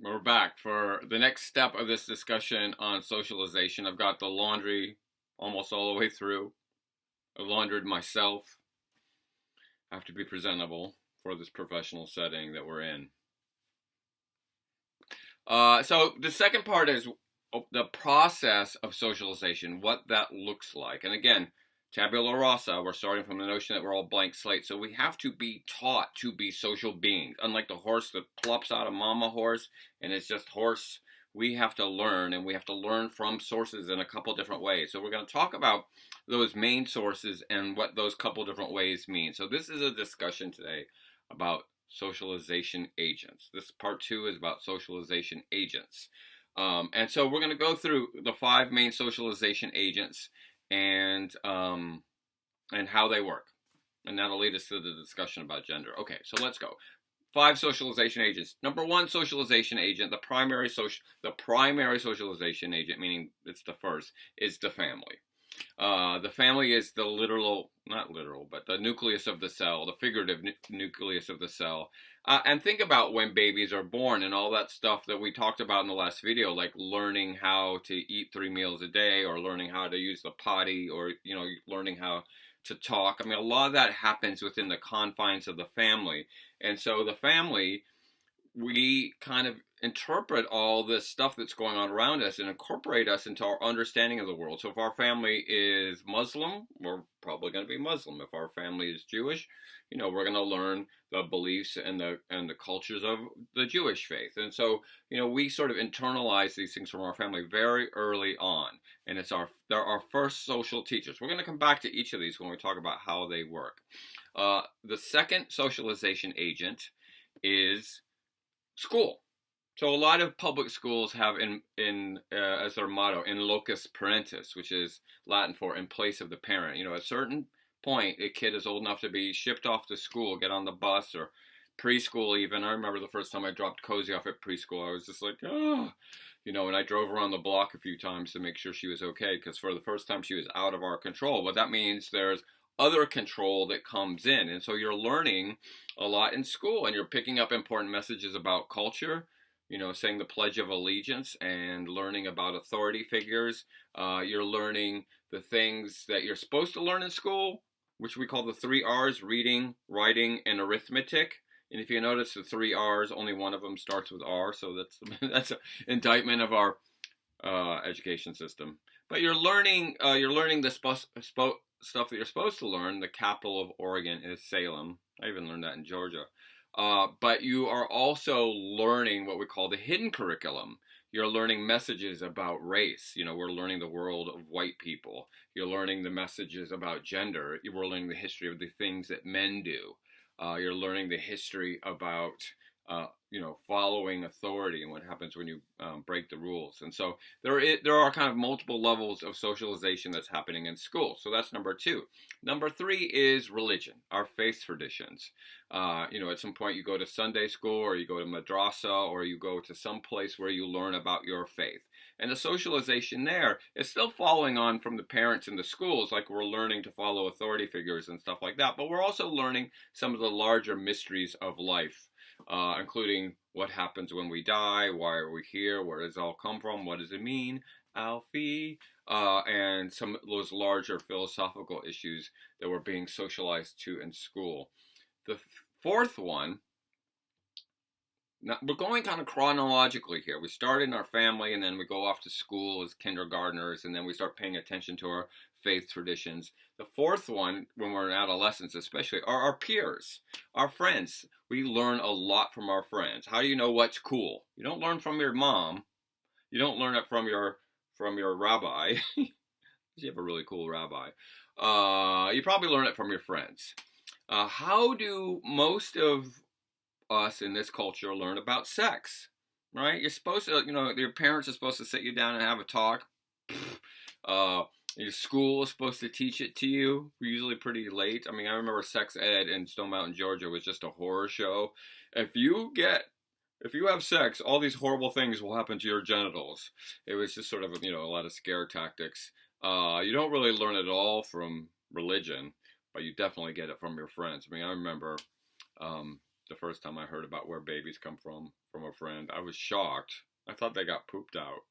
We're back for the next step of this discussion on socialization. I've got the laundry almost all the way through. I've laundered myself. I have to be presentable for this professional setting that we're in. So the second part is the process of socialization, what that looks like. And again, tabula rasa, we're starting from the notion that we're all blank slates. So we have to be taught to be social beings. Unlike the horse that plops out of mama horse and it's just horse, we have to learn, and we have to learn from sources in a couple different ways. So we're going to talk about those main sources and what those couple different ways mean. So this is a discussion today about socialization agents. This part 2 is about socialization agents. And so we're going to go through the 5 main socialization agents and how they work. And that'll lead us to the discussion about gender. Okay, so let's go. 5 socialization agents. Number 1 socialization agent, the primary socialization agent, meaning it's the first, is the family. The family is the not literal, but the nucleus of the cell, the figurative nucleus of the cell. And think about when babies are born and all that stuff that we talked about in the last video, like learning how to eat 3 meals a day, or learning how to use the potty, or, learning how to talk. I mean, a lot of that happens within the confines of the family. And so the family, we kind of interpret all this stuff that's going on around us and incorporate us into our understanding of the world. So if our family is Muslim, we're probably going to be Muslim. If our family is Jewish, we're going to learn the beliefs and the cultures of the Jewish faith. And so, we sort of internalize these things from our family very early on. And they're our first social teachers. We're going to come back to each of these when we talk about how they work. The second socialization agent is school. So a lot of public schools have in as their motto, in locus parentis, which is Latin for in place of the parent. At a certain point, a kid is old enough to be shipped off to school, get on the bus, or preschool even. I remember the first time I dropped Cozy off at preschool, I was just like, oh, and I drove around the block a few times to make sure she was okay, because for the first time she was out of our control. But that means there's other control that comes in. And so you're learning a lot in school, and you're picking up important messages about culture, saying the Pledge of Allegiance and learning about authority figures. You're learning the things that you're supposed to learn in school, which we call the 3 R's: reading, writing, and arithmetic. And if you notice the 3 R's, only one of them starts with R, so that's an indictment of our education system. But you're learning the stuff that you're supposed to learn. The capital of Oregon is Salem. I even learned that in Georgia. But you are also learning what we call the hidden curriculum. You're learning messages about race. We're learning the world of white people. You're learning the messages about gender. You're learning the history of the things that men do. You're learning the history about following authority and what happens when you break the rules. And so there are kind of multiple levels of socialization that's happening in school. So that's number 2. Number 3 is religion, our faith traditions. At some point you go to Sunday school, or you go to madrasa, or you go to some place where you learn about your faith. And the socialization there is still following on from the parents in the schools, like we're learning to follow authority figures and stuff like that. But we're also learning some of the larger mysteries of life, including what happens when we die, why are we here, where does it all come from, what does it mean, Alfie, and some of those larger philosophical issues that we're being socialized to in school. The fourth one, now, we're going kind of chronologically here. We start in our family, and then we go off to school as kindergartners, and then we start paying attention to our faith traditions. The fourth one, when we're in adolescence especially, are our peers, our friends. We learn a lot from our friends. How do you know what's cool? You don't learn from your mom. You don't learn it from your rabbi. You have a really cool rabbi. You probably learn it from your friends. How do most of us in this culture learn about sex? Right? You're supposed to, your parents are supposed to sit you down and have a talk. Your school is supposed to teach it to you, usually pretty late. I mean, I remember sex ed in Stone Mountain, Georgia was just a horror show. If you have sex, all these horrible things will happen to your genitals. It was just sort of, a lot of scare tactics. You don't really learn it all from religion, but you definitely get it from your friends. I mean, I remember the first time I heard about where babies come from a friend. I was shocked. I thought they got pooped out.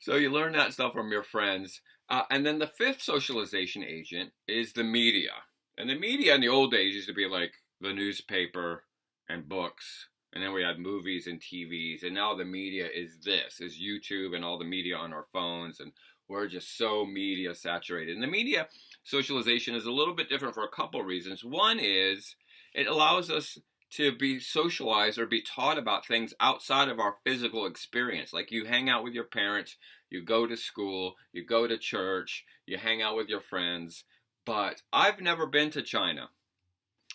So you learn that stuff from your friends. And then the fifth socialization agent is the media. And the media in the old days used to be like the newspaper and books. And then we had movies and TVs. And now the media is YouTube and all the media on our phones. And we're just so media saturated. And the media socialization is a little bit different for a couple of reasons. One is it allows us to be socialized or be taught about things outside of our physical experience. Like you hang out with your parents, you go to school, you go to church, you hang out with your friends. But I've never been to China.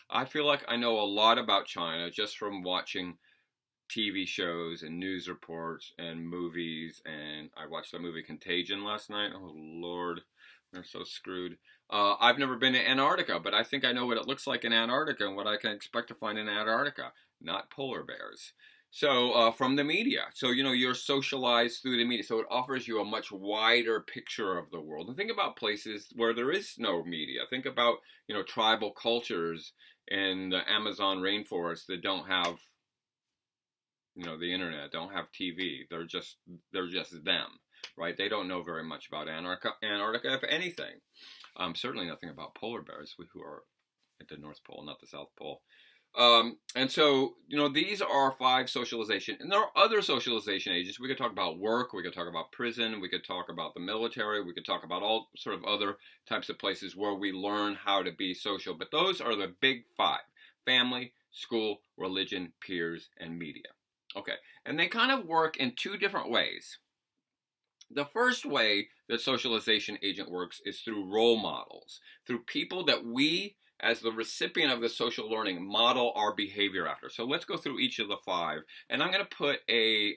I feel like I know a lot about China just from watching TV shows and news reports and movies. And I watched the movie Contagion last night. Oh, Lord, they're so screwed. I've never been to Antarctica, but I think I know what it looks like in Antarctica and what I can expect to find in Antarctica, not polar bears. So from the media. So, you're socialized through the media. So it offers you a much wider picture of the world. And think about places where there is no media. Think about, tribal cultures in the Amazon rainforest that don't have, the internet, don't have TV. They're just them, right? They don't know very much about Antarctica, if anything. Certainly nothing about polar bears, who are at the North Pole, not the South Pole. And so, these are 5 socialization. And there are other socialization agents. We could talk about work. We could talk about prison. We could talk about the military. We could talk about all sort of other types of places where we learn how to be social. But those are the big 5. Family, school, religion, peers, and media. Okay. And they kind of work in 2 different ways. The first way that socialization agent works is through role models, through people that we, as the recipient of the social learning, model our behavior after. So let's go through each of the 5. And I'm going to put a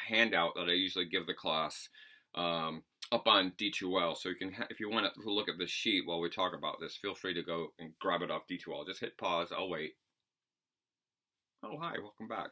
handout that I usually give the class up on D2L. So you can, if you want to look at the sheet while we talk about this, feel free to go and grab it off D2L. Just hit pause. I'll wait. Oh, hi, welcome back.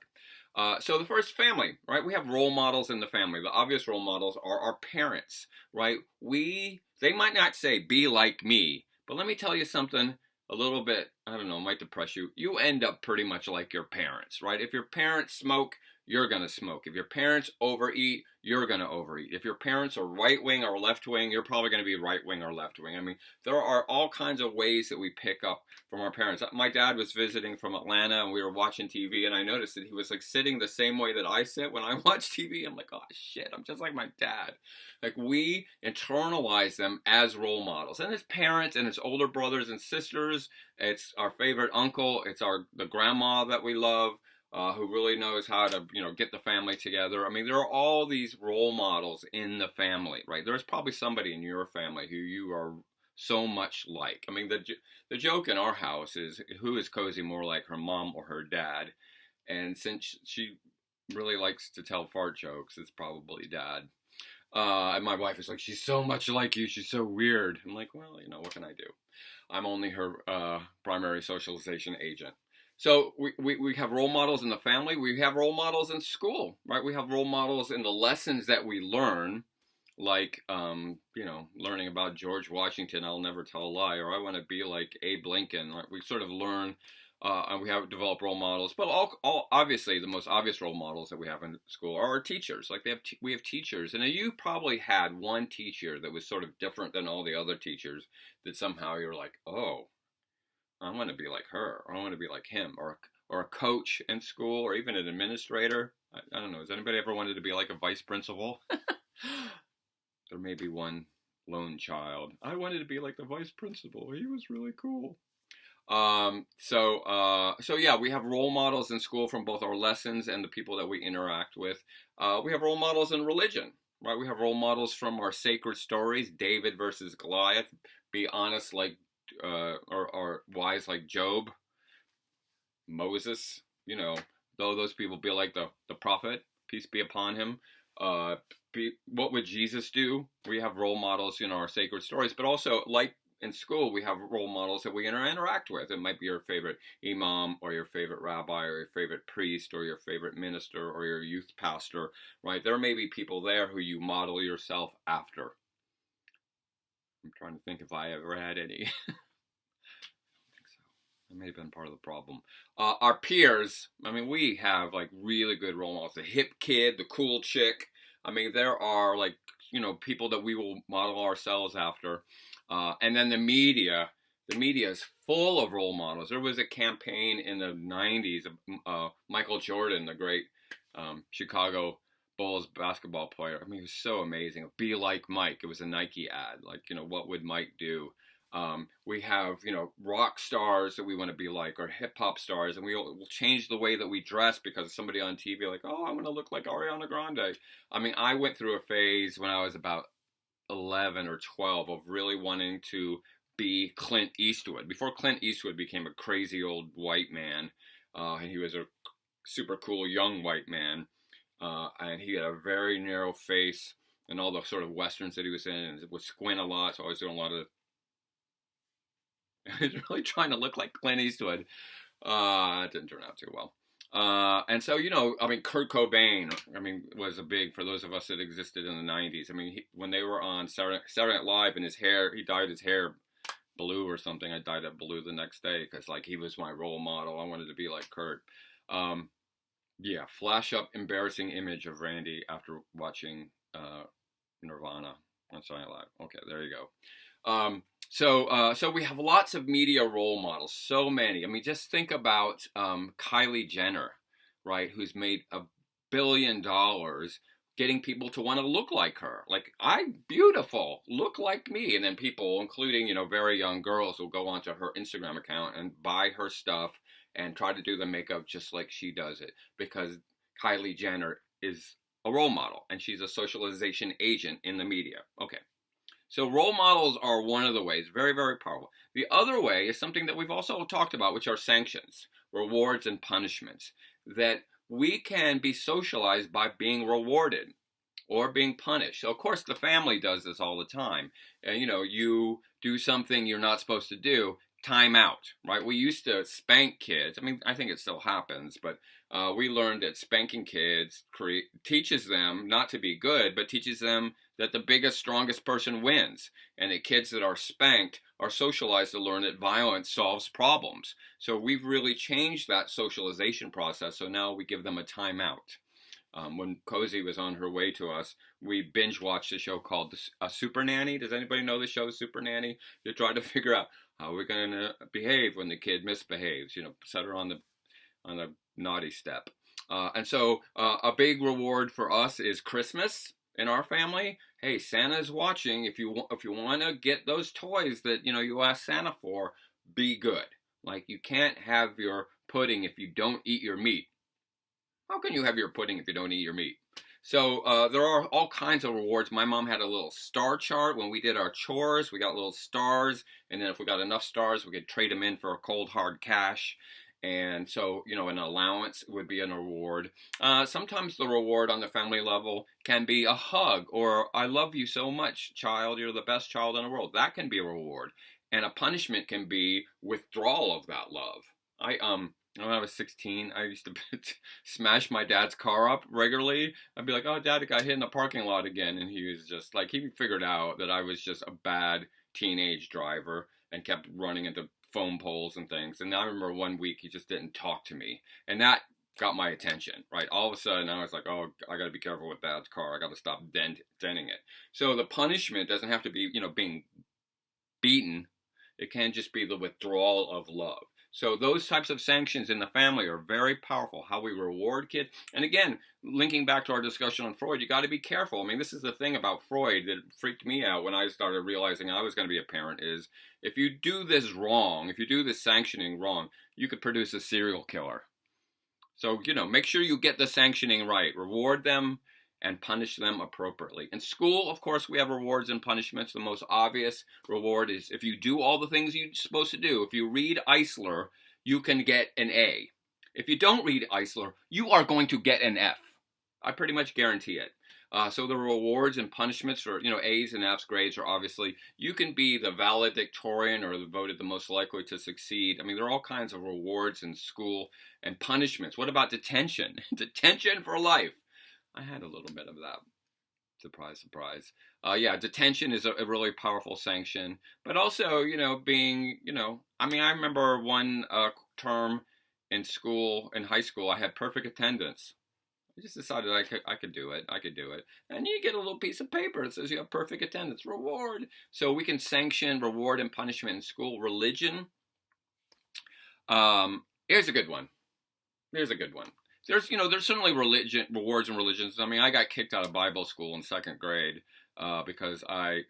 So the first, family, right? We have role models in the family. The obvious role models are our parents, right? They might not say, be like me, but let me tell you something a little bit, I don't know, might depress you. You end up pretty much like your parents, right? If your parents smoke, you're going to smoke. If your parents overeat, you're going to overeat. If your parents are right-wing or left-wing, you're probably going to be right-wing or left-wing. I mean, there are all kinds of ways that we pick up from our parents. My dad was visiting from Atlanta, and we were watching TV, and I noticed that he was like sitting the same way that I sit when I watch TV. I'm like, oh, shit, I'm just like my dad. Like, we internalize them as role models. And as parents and as older brothers and sisters, it's our favorite uncle, it's the grandma that we love. Who really knows how to, get the family together. I mean, there are all these role models in the family, right? There's probably somebody in your family who you are so much like. I mean, the joke in our house is, who is Cozy more like, her mom or her dad? And since she really likes to tell fart jokes, it's probably Dad. And my wife is like, she's so much like you, she's so weird. I'm like, well, what can I do? I'm only her primary socialization agent. So we have role models in the family. We have role models in school, right? We have role models in the lessons that we learn, like, learning about George Washington, I'll never tell a lie, or I want to be like Abe Lincoln. Right? We sort of learn, and we have developed role models. But all obviously, the most obvious role models that we have in school are our teachers. Like we have teachers, and you probably had one teacher that was sort of different than all the other teachers. That somehow you're like, oh, I want to be like her, or I want to be like him, or a coach in school, or even an administrator. I don't know. Has anybody ever wanted to be like a vice principal? There may be one lone child. I wanted to be like the vice principal. He was really cool. So yeah, we have role models in school from both our lessons and the people that we interact with. We have role models in religion, right? We have role models from our sacred stories, David versus Goliath, be honest like or wise like Job, Moses, though those people be like the prophet, peace be upon him. What would Jesus do? We have role models in our sacred stories, but also like in school, we have role models that we interact with. It might be your favorite imam, or your favorite rabbi, or your favorite priest, or your favorite minister, or your youth pastor, right? There may be people there who you model yourself after. I'm trying to think if I ever had any. I That may have been part of the problem. Our peers, I mean, we have like really good role models. The hip kid, the cool chick. I mean, there are like, people that we will model ourselves after. And then the media. The media is full of role models. There was a campaign in the 90s of Michael Jordan, the great Chicago Bulls basketball player. I mean, he was so amazing. Be like Mike. It was a Nike ad. Like, what would Mike do? We have, rock stars that we want to be like, or hip hop stars, and we'll change the way that we dress because somebody on TV like, oh, I want to look like Ariana Grande. I mean, I went through a phase when I was about 11 or 12 of really wanting to be Clint Eastwood. Before Clint Eastwood became a crazy old white man, and he was a super cool young white man, and he had a very narrow face, and all the sort of westerns that he was in, and would squint a lot, so I was doing a lot of He's really trying to look like Clint Eastwood. It didn't turn out too well. And so, I mean, Kurt Cobain, was a big, for those of us that existed in the 90s. I mean, when they were on Saturday Night Live and he dyed his hair blue or something. I dyed it blue the next day because, like, he was my role model. I wanted to be like Kurt. Yeah, flash up embarrassing image of Randy after watching Nirvana on Saturday Night Live. Okay, there you go. So we have lots of media role models, so many. I mean, just think about Kylie Jenner, right, who's made $1 billion getting people to want to look like her. Like, I'm beautiful, look like me. And then people, including, very young girls, will go onto her Instagram account and buy her stuff and try to do the makeup just like she does it because Kylie Jenner is a role model and she's a socialization agent in the media. Okay. So role models are one of the ways, very, very powerful. The other way is something that we've also talked about, which are sanctions, rewards and punishments, that we can be socialized by being rewarded or being punished. So, of course, the family does this all the time. And, you do something you're not supposed to do, time out, right? We used to spank kids. I mean, I think it still happens, but we learned that spanking kids teaches them not to be good, but teaches them that the biggest, strongest person wins. And the kids that are spanked are socialized to learn that violence solves problems. So we've really changed that socialization process. So now we give them a timeout. When Cozy was on her way to us, we binge watched a show called Super Nanny. Does anybody know the show Super Nanny? You try to figure out how we're going to behave when the kid misbehaves. Set her on the naughty step. And so a big reward for us is Christmas in our family. Hey, Santa's watching. If you want to get those toys that you ask Santa for, be good. Like, you can't have your pudding if you don't eat your meat. How can you have your pudding if you don't eat your meat? So there are all kinds of rewards. My mom had a little star chart. When we did our chores, we got little stars. And then if we got enough stars, we could trade them in for a cold, hard cash. And so, an allowance would be an reward. Sometimes the reward on the family level can be a hug or, I love you so much, child. You're the best child in the world. That can be a reward. And a punishment can be withdrawal of that love. When I was 16, I used to smash my dad's car up regularly. I'd be like, oh, Dad, I got hit in the parking lot again. And he was just like, he figured out that I was just a bad teenage driver and kept running into phone poles and things. And I remember one week he just didn't talk to me. And that got my attention, right? All of a sudden, I was like, oh, I got to be careful with Dad's car. I got to stop denting it. So the punishment doesn't have to be, being beaten. It can just be the withdrawal of love. So those types of sanctions in the family are very powerful, how we reward kids. And again, linking back to our discussion on Freud, you got to be careful. I mean, this is the thing about Freud that freaked me out when I started realizing I was going to be a parent is if you do this wrong, if you do this sanctioning wrong, you could produce a serial killer. So, make sure you get the sanctioning right. Reward them and punish them appropriately. In school, of course, we have rewards and punishments. The most obvious reward is if you do all the things you're supposed to do. If you read Eisler, you can get an A. If you don't read Eisler, you are going to get an F. I pretty much guarantee it. So the rewards and punishments for, A's and F's grades are obviously, you can be the valedictorian or voted the most likely to succeed. I mean, there are all kinds of rewards in school and punishments. What about detention? Detention for life. I had a little bit of that. Surprise, surprise. Yeah, detention is a really powerful sanction, but also, being, I mean, I remember one term in school, in high school, I had perfect attendance. I just decided I could do it. I could do it. And you get a little piece of paper that says you have perfect attendance. Reward. So we can sanction reward and punishment in school. Religion. Here's a good one. Here's a good one. There's certainly rewards and religions. I mean, I got kicked out of Bible school in second grade because I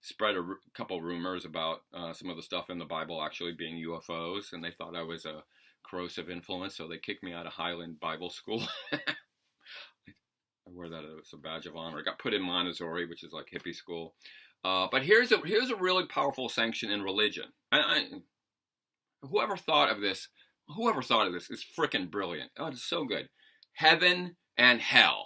spread a couple rumors about some of the stuff in the Bible actually being UFOs, and they thought I was a corrosive influence, so they kicked me out of Highland Bible School. I wear that as a badge of honor. I got put in Montessori, which is like hippie school. But here's a really powerful sanction in religion. Whoever thought of this is freaking brilliant. Oh, it's so good. Heaven and hell.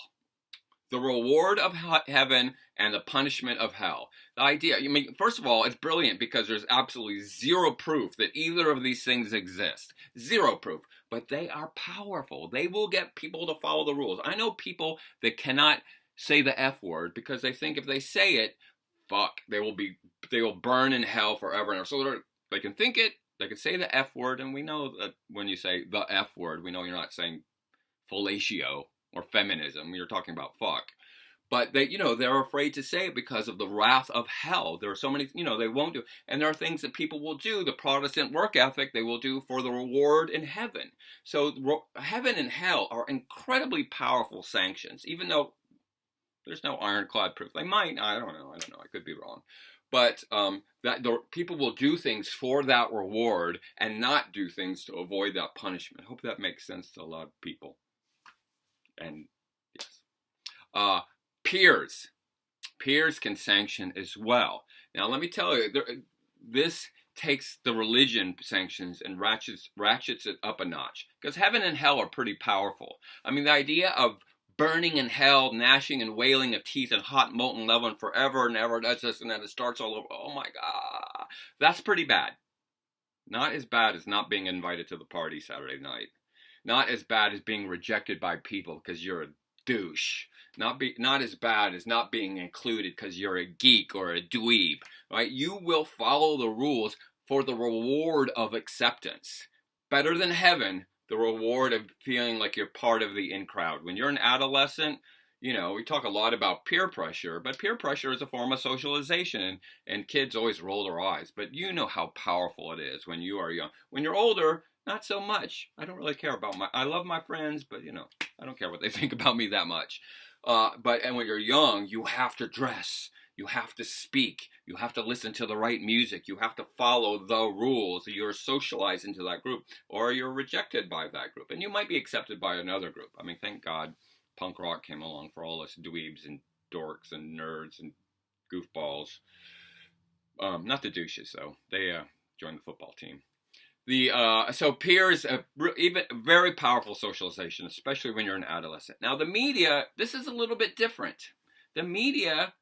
The reward of heaven and the punishment of hell. The idea, I mean, first of all, it's brilliant because there's absolutely zero proof that either of these things exist. Zero proof. But they are powerful. They will get people to follow the rules. I know people that cannot say the F word because they think if they say it, they will burn in hell forever and ever. So they can think it, they can say the F word, and we know that when you say the F word, we know you're not saying fellatio or feminism. You're talking about fuck. But they're afraid to say it because of the wrath of hell. There are so many, they won't do. And there are things that people will do, the Protestant work ethic, they will do for the reward in heaven. So heaven and hell are incredibly powerful sanctions, even though there's no ironclad proof. They might, I don't know, I could be wrong. But people will do things for that reward and not do things to avoid that punishment. I hope that makes sense to a lot of people. And yes. Peers can sanction as well. Now, let me tell you, this takes the religion sanctions and ratchets it up a notch. Because heaven and hell are pretty powerful. I mean, the idea of burning in hell, gnashing and wailing of teeth and hot molten lava forever and ever, that's just, and then it starts all over. Oh my God. That's pretty bad. Not as bad as not being invited to the party Saturday night. Not as bad as being rejected by people because you're a douche. Not as bad as not being included because you're a geek or a dweeb, right? You will follow the rules for the reward of acceptance. Better than heaven, the reward of feeling like you're part of the in crowd. When you're an adolescent, we talk a lot about peer pressure, but peer pressure is a form of socialization, and kids always roll their eyes. But you know how powerful it is when you are young. When you're older, not so much. I don't really care about I love my friends, but I don't care what they think about me that much. And when you're young, you have to dress, you have to speak, you have to listen to the right music, you have to follow the rules. You're socialized into that group, or you're rejected by that group, and you might be accepted by another group. I mean, thank God punk rock came along for all us dweebs and dorks and nerds and goofballs. Not the douches though. They joined the football team. So peers, even very powerful socialization, especially when you're an adolescent. Now the media, this is a little bit different. The media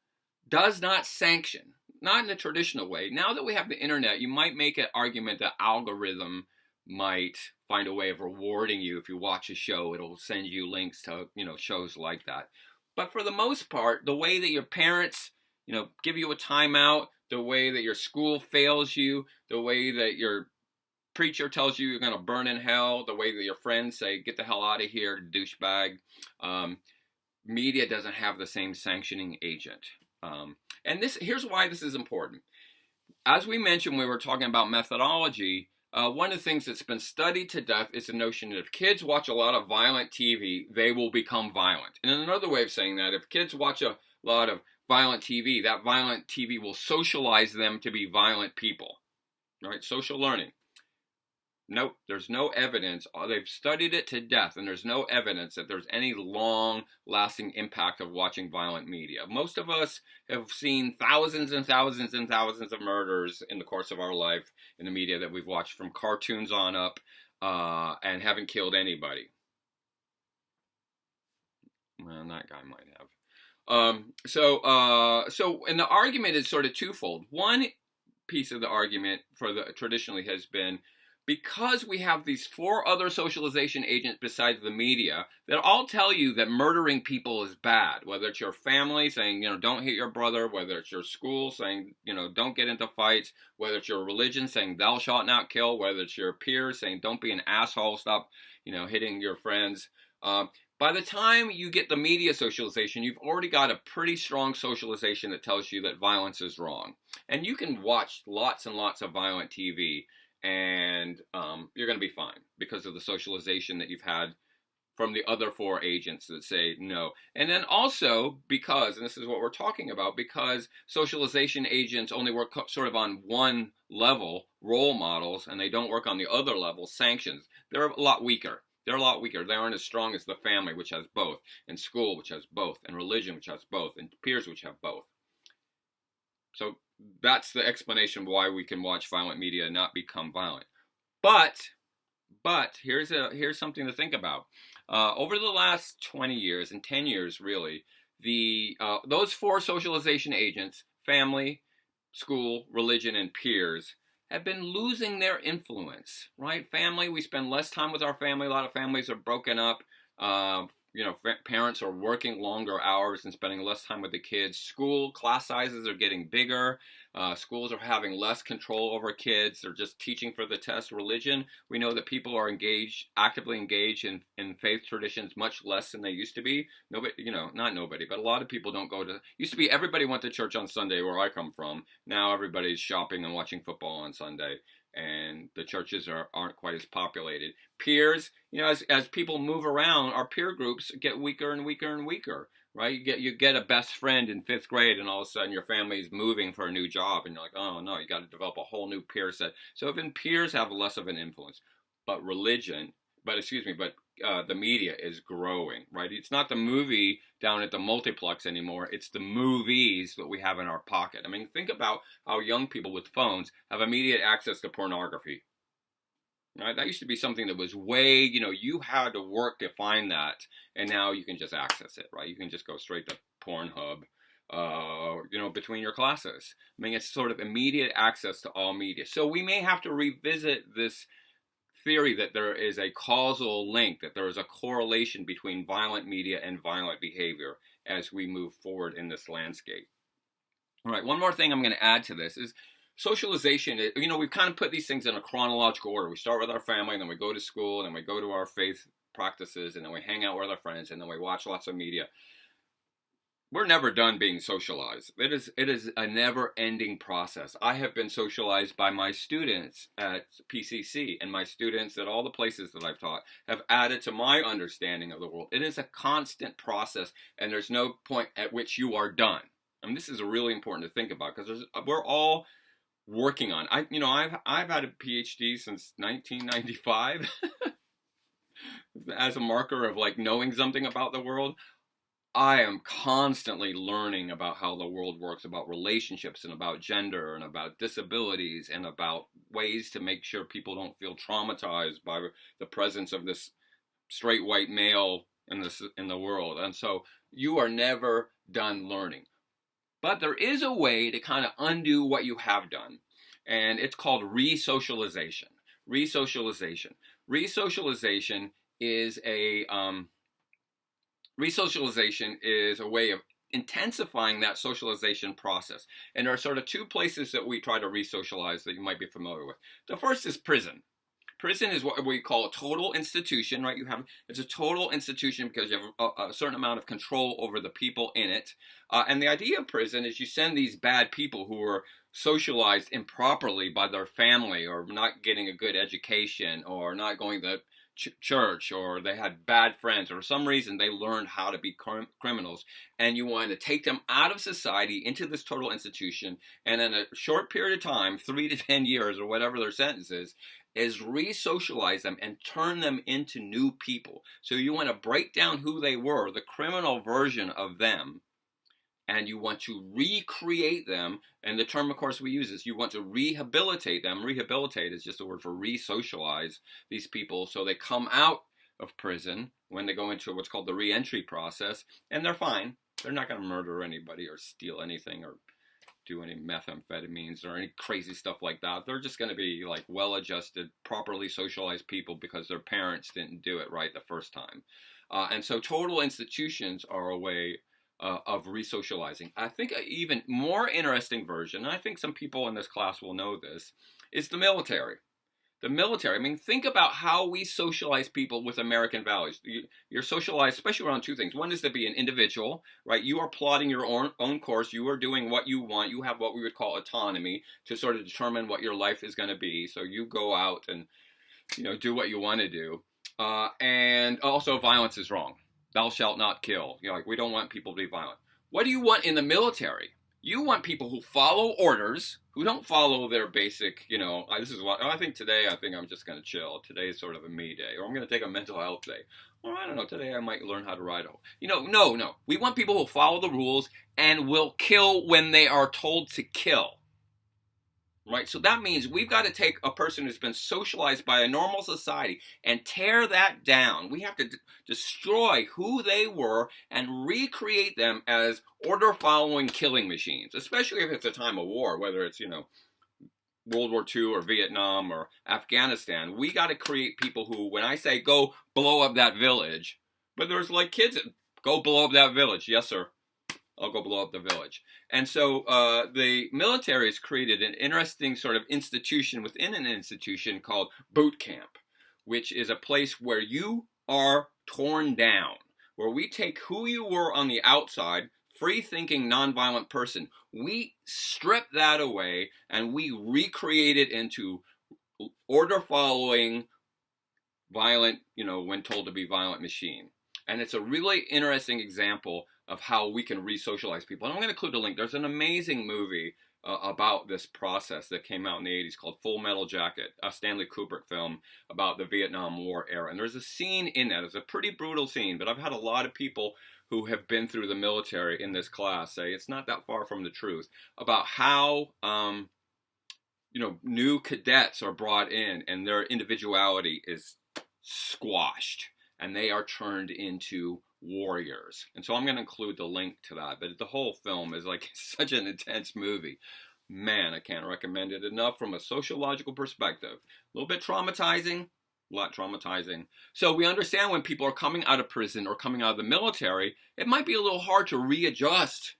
does not sanction, not in the traditional way. Now that we have the internet, you might make an argument that algorithm might find a way of rewarding you. If you watch a show, it'll send you links to, shows like that. But for the most part, the way that your parents, give you a timeout, the way that your school fails you, the way that your preacher tells you you're going to burn in hell, the way that your friends say, get the hell out of here, douchebag. Media doesn't have the same sanctioning agent. And here's why this is important. As we mentioned, when we were talking about methodology, one of the things that's been studied to death is the notion that if kids watch a lot of violent TV, they will become violent. And another way of saying that, if kids watch a lot of violent TV, that violent TV will socialize them to be violent people. Right? Social learning. Nope, there's no evidence. They've studied it to death, and there's no evidence that there's any long-lasting impact of watching violent media. Most of us have seen thousands and thousands and thousands of murders in the course of our life in the media that we've watched from cartoons on up, and haven't killed anybody. Well, that guy might have. And the argument is sort of twofold. One piece of the argument traditionally has been, because we have these 4 other socialization agents besides the media that all tell you that murdering people is bad, whether it's your family saying, don't hit your brother, whether it's your school saying, don't get into fights, whether it's your religion saying thou shalt not kill, whether it's your peers saying don't be an asshole, stop, hitting your friends. By the time you get the media socialization, you've already got a pretty strong socialization that tells you that violence is wrong. And you can watch lots and lots of violent TV, and you're going to be fine because of the socialization that you've had from the other 4 agents that say no. And then also because, and this is what we're talking about, because socialization agents only work sort of on one level, role models, and they don't work on the other level, sanctions. They're a lot weaker. They aren't as strong as the family, which has both, and school, which has both, and religion, which has both, and peers, which have both. So that's the explanation why we can watch violent media and not become violent. But here's something to think about. Over the last 20 years, and 10 years really, those 4 socialization agents, family, school, religion, and peers, have been losing their influence, right? Family, we spend less time with our family. A lot of families are broken up. Parents are working longer hours and spending less time with the kids. School, class sizes are getting bigger. Schools are having less control over kids. They're just teaching for the test. Religion, we know that people are actively engaged in faith traditions much less than they used to be. Nobody, not nobody, but a lot of people don't go to, used to be everybody went to church on Sunday where I come from. Now everybody's shopping and watching football on Sunday, and the churches aren't quite as populated. Peers, as people move around, our peer groups get weaker and weaker and weaker, right? You get a best friend in 5th grade, and all of a sudden your family's moving for a new job, and you're like, oh no, you got to develop a whole new peer set. So even peers have less of an influence. But the media is growing, right? It's not the movie down at the multiplex anymore. It's the movies that we have in our pocket. I mean, think about how young people with phones have immediate access to pornography. Right? That used to be something that was way, you had to work to find that, and now you can just access it, right? You can just go straight to Pornhub, between your classes. I mean, it's sort of immediate access to all media. So we may have to revisit this theory that there is a causal link, that there is a correlation between violent media and violent behavior as we move forward in this landscape. All right, one more thing I'm going to add to this is socialization. We've kind of put these things in a chronological order. We start with our family, and then we go to school, and then we go to our faith practices, and then we hang out with our friends, and then we watch lots of media. We're never done being socialized. It is a never-ending process. I have been socialized by my students at PCC, and my students at all the places that I've taught have added to my understanding of the world. It is a constant process, and there's no point at which you are done. I mean, this is really important to think about, because we're all working on. I've had a PhD since 1995 as a marker of knowing something about the world. I am constantly learning about how the world works, about relationships and about gender and about disabilities and about ways to make sure people don't feel traumatized by the presence of this straight white male in the world. And so you are never done learning. But there is a way to kind of undo what you have done, and it's called resocialization. Resocialization is a way of intensifying that socialization process. And there are sort of 2 places that we try to resocialize that you might be familiar with. The first is prison. Prison is what we call a total institution, right? It's a total institution because you have a certain amount of control over the people in it. And the idea of prison is you send these bad people who are socialized improperly by their family, or not getting a good education, or not going to church, or they had bad friends, or for some reason they learned how to be criminals, and you want to take them out of society into this total institution, and in a short period of time, 3 to 10 years or whatever their sentence is re-socialize them and turn them into new people. So you want to break down who they were, the criminal version of them, and you want to recreate them. And the term, of course, we use is you want to rehabilitate them. Rehabilitate is just a word for re-socialize these people so they come out of prison when they go into what's called the re-entry process, and they're fine. They're not going to murder anybody or steal anything or do any methamphetamines or any crazy stuff like that. They're just going to be like well-adjusted, properly socialized people because their parents didn't do it right the first time. And so total institutions are a way of resocializing. I think an even more interesting version, and I think some people in this class will know this, is the military. The military, I mean, think about how we socialize people with American values. You're socialized, especially around two things. One is to be an individual, right? You are plotting your own course. You are doing what you want. You have what we would call autonomy to sort of determine what your life is going to be. So you go out and, do what you want to do. And also violence is wrong. Thou shalt not kill. Like, we don't want people to be violent. What do you want in the military? You want people who follow orders, who don't follow their basic, this is what, I think I'm just going to chill. Today is sort of a me day. Or I'm going to take a mental health day. Or I don't know, today I might learn how to ride. No. We want people who follow the rules and will kill when they are told to kill. Right? So that means we've got to take a person who's been socialized by a normal society and tear that down. We have to destroy who they were and recreate them as order-following killing machines, especially if it's a time of war, whether it's, World War II or Vietnam or Afghanistan. We got to create people who, when I say go blow up that village, but there's like kids, go blow up that village. Yes, sir. I'll go blow up the village. And so the military has created an interesting sort of institution within an institution called boot camp, which is a place where you are torn down, where we take who you were on the outside, free-thinking, nonviolent person, we strip that away and we recreate it into order-following, violent, when told to be violent machine. And it's a really interesting example of how we can re-socialize people. And I'm going to include a link. There's an amazing movie about this process that came out in the 80s called Full Metal Jacket, a Stanley Kubrick film about the Vietnam War era. And there's a scene in that. It's a pretty brutal scene, but I've had a lot of people who have been through the military in this class say it's not that far from the truth about how, new cadets are brought in and their individuality is squashed and they are turned into warriors. And so I'm going to include the link to that. But the whole film is like such an intense movie. Man, I can't recommend it enough from a sociological perspective. A little bit traumatizing, a lot traumatizing. So we understand when people are coming out of prison or coming out of the military, it might be a little hard to readjust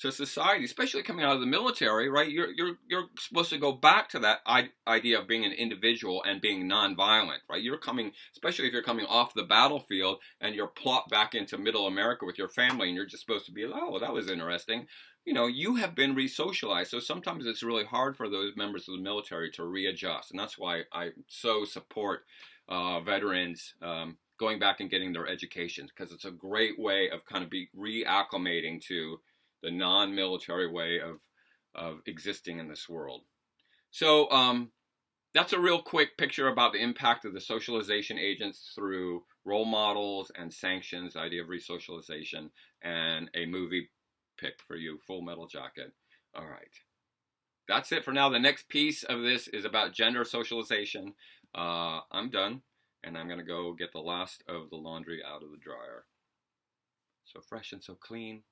to society, especially coming out of the military, right? You're supposed to go back to that idea of being an individual and being nonviolent, right? You're coming, especially if you're coming off the battlefield and you're plopped back into middle America with your family and you're just supposed to be, oh, that was interesting. You have been re-socialized. So sometimes it's really hard for those members of the military to readjust. And that's why I so support veterans going back and getting their educations, because it's a great way of kind of be reacclimating to the non-military way of existing in this world. So that's a real quick picture about the impact of the socialization agents through role models and sanctions, the idea of resocialization, and a movie pick for you, Full Metal Jacket. All right. That's it for now. The next piece of this is about gender socialization. I'm done, and I'm going to go get the last of the laundry out of the dryer. So fresh and so clean.